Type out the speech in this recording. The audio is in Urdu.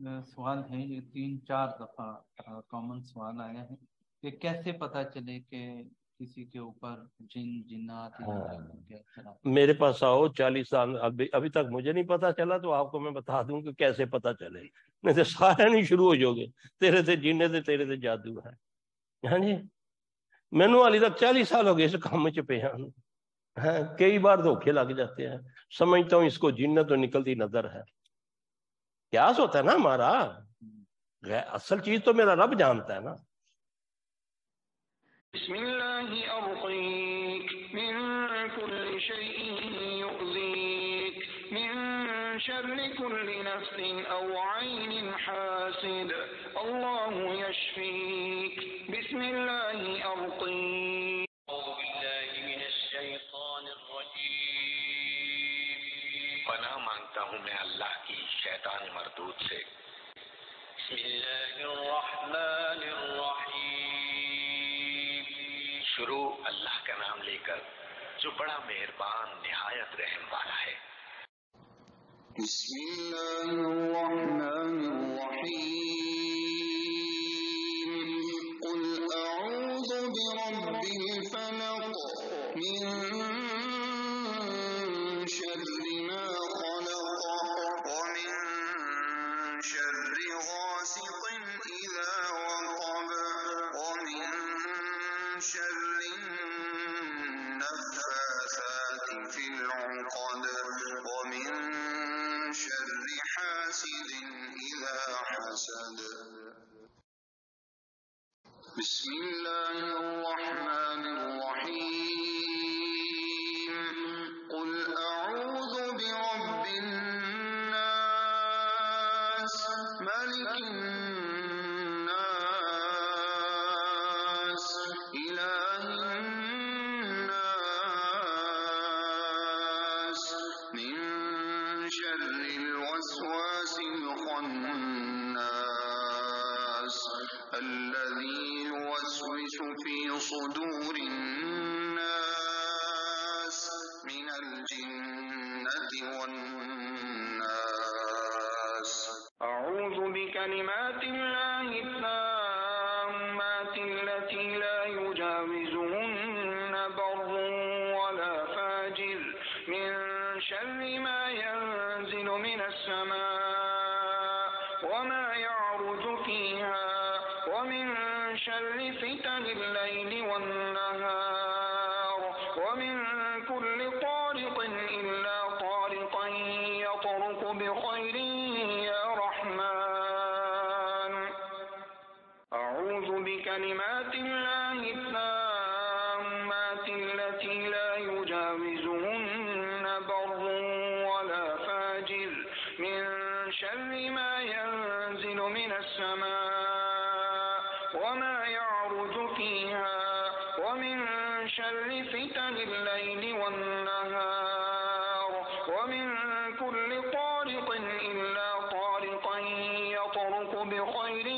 سوال ہے، یہ 3 4 دفعہ کامن سوال آیا ہے کہ کیسے پتہ چلے کہ کسی کے اوپر جن جنات یا ہاں، جادو کے اثرات۔ میرے پاس آؤ 40 سال، ابھی تک مجھے نہیں پتا چلا تو آپ کو میں بتا دوں کہ کیسے پتا چلے، نہیں تو سارے نہیں شروع ہو جاؤ گے تیرے سے جینے سے تیرے سے جادو ہے۔ ہاں جی، مینو والی تک 40 سال ہو گئے اس کام میں چپے ہیں، ہاں کئی بار دھوکے لگ جاتے ہیں، سمجھتا ہوں اس کو جنت تو نکلتی نظر ہے، قیاس ہوتا ہے نا ہمارا، اصل چیز تو میرا رب جانتا ہے نا۔ بسم اللہ ارقیک من کل شیء یؤذیک من شر کل نفس او عین حاسد اللہ یشفیک بسم اللہ ارقیک۔ اعوذ باللہ من الشیطان الرجیم، پناہ مانگتا ہوں میں اللہ کی شیطان مردود سے۔ بسم اللہ الرحمن الرحیم، شروع اللہ کا نام لے کر جو بڑا مہربان نہایت رحم والا ہے۔ بسم اللہ الرحمن الرحیم، قل اعوذ برب الفلق من شر ما خلق ومن شر غاسق اذا وقب ومن شر النفاثات في العقد ومن شر حاسد إذا حسد۔ بسم الله الرحمن الرحيم، قل أعوذ برب الناس ملك الناس إله الناس من شر الوسواس الخناس الذي يوسوس في صدور الناس من الجنة والناس۔ أعوذ بكلمات الله التامات التي لا يجاوزهن بر ولا فاجر من شر ما ينزل من السماء وما يعرج فيها ومن شر فتن الليل والنهار ومن كل طارق إلا طارقا يطرق بخير يا رحمن۔ أعوذ بكلمات الله التامات التي لا يجاوزهن بر ولا فاجر من شر ما ينزل من السماء وما يعرج فيها ومن شر فتن الليل والنهار ومن كل طارق إلا طارقا يطرق بخير